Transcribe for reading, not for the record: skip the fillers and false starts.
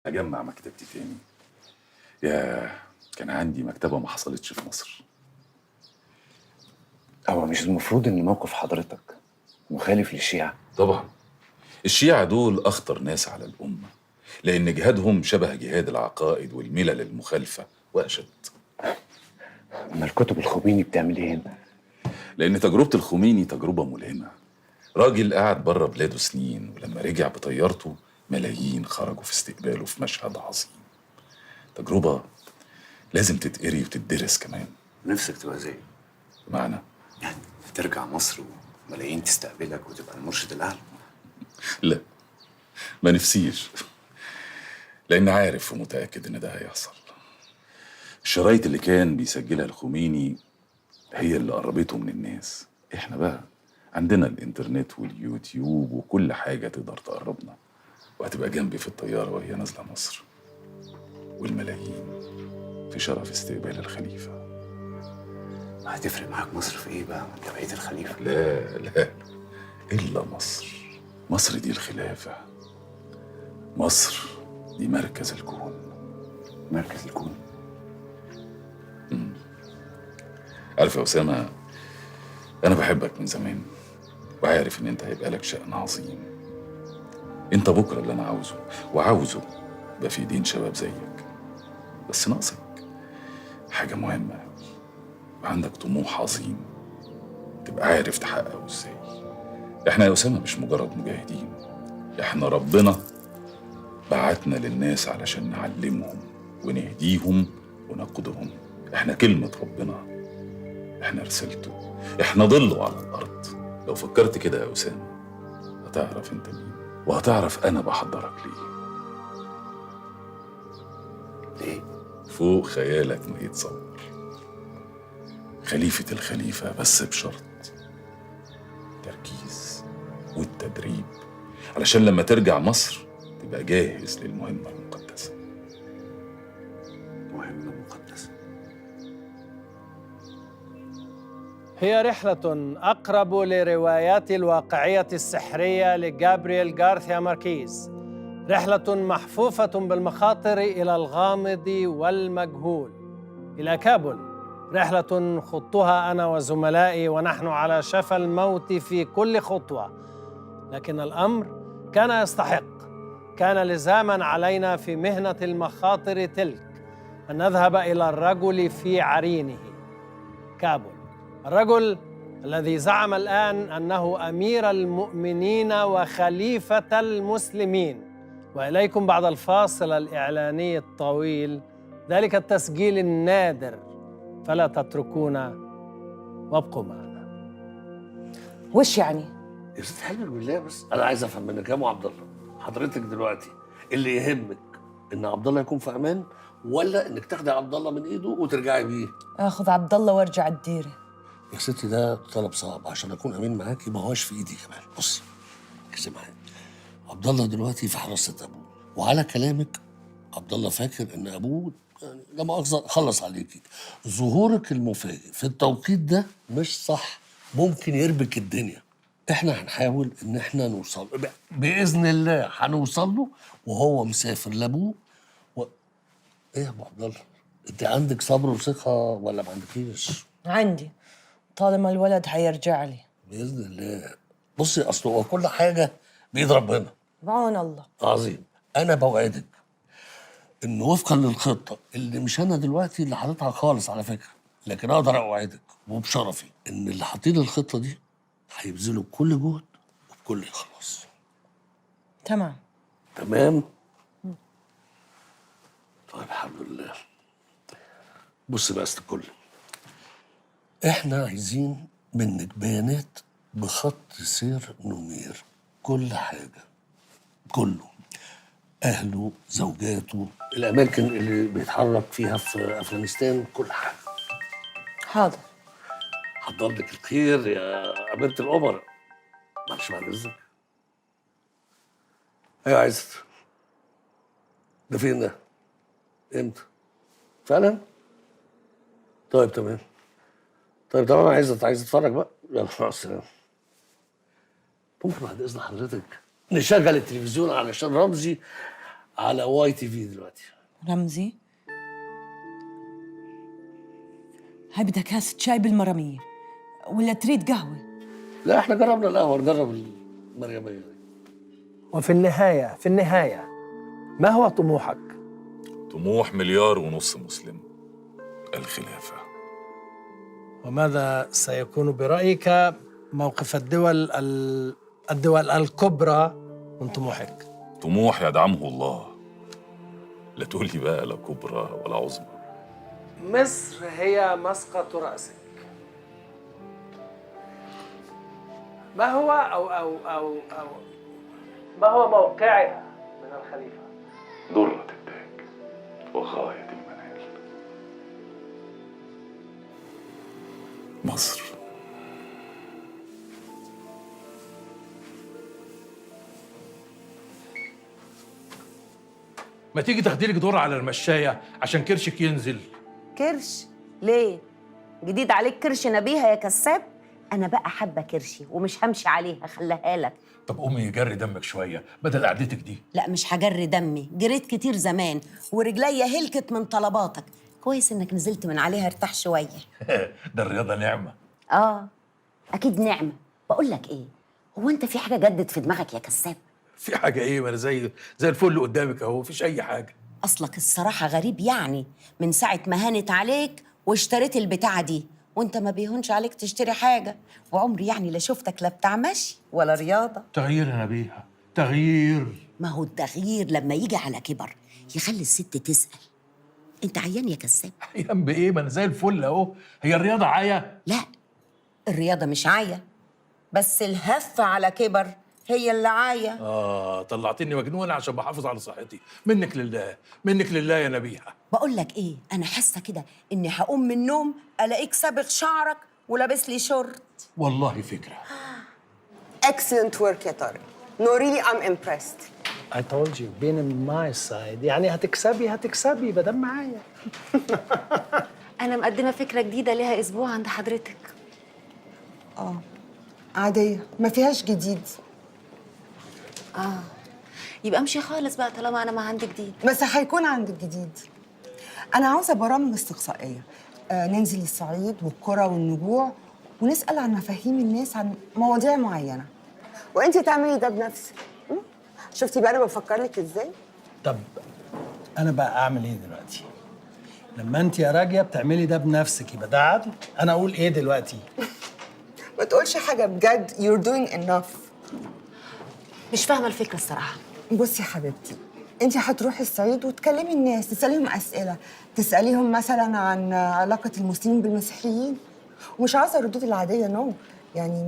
اجمع مكتبتي تاني. يا كان عندي مكتبه ما حصلتش في مصر. هو مش المفروض ان موقف حضرتك مخالف للشيعة؟ طبعا الشيعة دول اخطر ناس على الامه، لان جهادهم شبه جهاد العقائد والملل المخالفه واشد. اما الكتب الخميني بتعمل ايه هنا؟ لان تجربه الخميني تجربه ملهمه. راجل قاعد بره بلاده سنين، ولما رجع بطيارته ملايين خرجوا في استقباله في مشهد عظيم. تجربه لازم تتقري وتدرس كمان. نفسك تبقى زيه؟ بمعنى يعني ترجع مصر وملايين تستقبلك وتبقى المرشد الاعلى؟ لا، ما نفسيش، لأن عارف ومتأكد إن ده هيحصل. الشرايط اللي كان بيسجلها الخميني هي اللي قربته من الناس. إحنا بقى عندنا الإنترنت واليوتيوب وكل حاجة تقدر تقربنا، وهتبقى جنبي في الطيارة وهي نازلة مصر، والملايين في شرف استقبال الخليفة. هتفرق معاك مصر في ايه بقى وانت بقيت الخليفة؟ لا لا، إلا مصر. مصر دي الخلافة، مصر دي مركز الكون. مركز الكون؟ عارف يا أسامة، أنا بحبك من زمان، وعارف إن أنت هيبقى لك شأن عظيم. أنت بكرة اللي أنا عاوزه، وعاوزه يبقى في ايدين شباب زيك. بس ناقصك حاجة مهمة أوي، وعندك طموح عظيم تبقى عارف تحققه إزاي. إحنا يا أسامة مش مجرد مجاهدين، إحنا ربنا بعتنا للناس علشان نعلمهم ونهديهم ونقودهم. إحنا كلمة ربنا، إحنا رسالته، إحنا ظله على الأرض. لو فكرت كده يا أسامة هتعرف أنت مين، وهتعرف أنا بحضرك ليه. ليه؟ فوق خيالك ما يتصور. خليفة الخليفة، بس بشرط تركيز والتدريب، علشان لما ترجع مصر تبقى جاهز للمهمة المقدسة. مهمة مقدسة؟ هي رحلة أقرب لروايات الواقعية السحرية لجابرييل غارثيا ماركيز، رحلة محفوفة بالمخاطر إلى الغامض والمجهول، إلى كابول، رحلة خضتها أنا وزملائي ونحن على شفا الموت في كل خطوة، لكن الأمر كان يستحق. كان لزاما علينا في مهنة المخاطر تلك أن نذهب إلى الرجل في عرينه، كابول، الرجل الذي زعم الآن أنه أمير المؤمنين وخليفة المسلمين. وإليكم بعد الفاصل الإعلاني الطويل ذلك التسجيل النادر، فلا تتركونا وابقوا معنا. وش يعني؟ يستحلل بالله، بس انا عايز افهم منك يا ابو عبد الله، حضرتك دلوقتي اللي يهمك ان عبد الله يكون في امان، ولا انك تاخدي عبد الله من ايده وترجعي بيه؟ اخذ عبد الله وارجع الديره. يا ستي ده طلب صعب، عشان اكون امين معاكي ما هوش في ايدي كمان. بصي ركزي معايا، عبد الله دلوقتي في حراسه ابوه، وعلى كلامك عبد الله فاكر ان ابوه يعني لا مؤاخذه خلص عليكي. ظهورك المفاجئ في التوقيت ده مش صح، ممكن يربك الدنيا. احنا هنحاول ان احنا نوصل باذن الله، هنوصل له وهو مسافر لابوه ايه يا ابو عبد الله، انت عندك صبر وثقه ولا ما عندكيش؟ عندي، طالما الولد حيرجع لي باذن الله. بصي اصل هو كل حاجه بايد ربنا. بعون الله. عظيم. انا بوعدك ان وفقا للخطه اللي مش انا دلوقتي اللي حاططها خالص على فكره، لكن اقدر اوعدك وبشرفي ان اللي حاطين الخطه دي هيبذلوا كل جهد وبكل اخلاص. تمام. تمام. طيب الحمد لله. بص بقى يا الكل، احنا عايزين منك بيانات بخط سير نمير، كل حاجه، كله، اهله، زوجاته، الاماكن اللي بيتحرك فيها في افغانستان، كل حاجه. حاضر. حضر لك الخير يا اميره الامراء. معلش بعد اذنك. ايوه عايزت، ده فين ده؟ امتى؟ فعلا؟ طيب تمام. طيب تمام عايز اتفرج بقى. يلا مع السلامه. ممكن بعد اذن حضرتك نشغل التلفزيون علشان رمزي على واي تي في دلوقتي. رمزي، هاي بدها كاسة شاي بالمرامية ولا تريد قهوة؟ لا احنا جربنا القهوه، نجرب المريميه دي. وفي النهاية ما هو طموحك؟ طموح 1.5 مليار مسلم، الخلافة. وماذا سيكون برأيك موقف الدول الكبرى من طموحك؟ طموح يدعمه الله، لا تقول لي بقى لا كبرى ولا عظمى. مصر هي مسقط رأسك. ما هو أو ما هو موقعها من الخليفة؟ ضرة التاج وغاية المنال. مصر. ما تيجي تاخدي لك دور على المشاية عشان كرشك ينزل. كرش؟ ليه؟ جديد عليك كرش نبيها يا كساب؟ أنا بقى حابة كرشي ومش همشي عليها، خليها لك. طب قومي جري دمك شوية بدل قعدتك دي. لا مش هجري دمي، جريت كتير زمان ورجليا هلكت من طلباتك. كويس إنك نزلت من عليها ارتاح شوية. ده الرياضة نعمة. أكيد نعمة. بقول لك إيه، هو أنت في حاجة جدت في دماغك يا كساب؟ في حاجة إيه؟ ما أنا زي الفل قدامك أهو، مفيش أي حاجة. أصلك الصراحة غريب يعني، من ساعة ما هانت عليك واشتريت البتاعة دي وانت ما بيهونش عليك تشتري حاجة، وعمري يعني لا شفتك لا بتاع مشي ولا رياضة. تغيير يا نبيها، تغيير. ما هو التغيير لما يجي على كبر يخلي الست تسأل. انت عيان يا كساب؟ عيان بإيه؟ ما أنا زي الفل أهو. هي الرياضة عيا؟ لا، الرياضة مش عاية، بس الهفة على كبر هي اللي عاية. طلعتني مجنونة عشان بحافظ على صحتي. منك لله، منك لله يا نبيها. بقول لك ايه، انا حاسة كده اني هقوم من النوم الاقيك صابغ شعرك ولابس لي شورت. والله فكرة. Excellent work يا طارق. No really I'm impressed. I told you being on my side يعني هتكسبي بدل معايا. أنا مقدمة فكرة جديدة ليها أسبوع عند حضرتك. عادية ما فيهاش جديد، يبقى امشي خالص بقى طالما أنا ما عندي جديد. بس هيكون عندك جديد. أنا عاوزة برامج استقصائية، ننزل الصعيد والقرى والنجوع ونسأل عن مفاهيم الناس عن مواضيع معينة، وأنت تعملي ده بنفسك. شفتي بقى أنا بفكر لك إزاي؟ طب أنا بقى أعمل إيه دلوقتي؟ لما أنت يا راجية بتعملي ده بنفسك يبقى ده عدل؟ أنا أقول إيه دلوقتي؟ ما تقولش حاجة بجد. You're doing enough. مش فاهمة الفكرة الصراحة. بصي يا حبيبتي، انت هتروحي الصعيد وتكلمي الناس، تسأليهم أسئلة، تسأليهم مثلا عن علاقة المسلمين بالمسيحيين، ومش عاوزة الردود العادية، نو يعني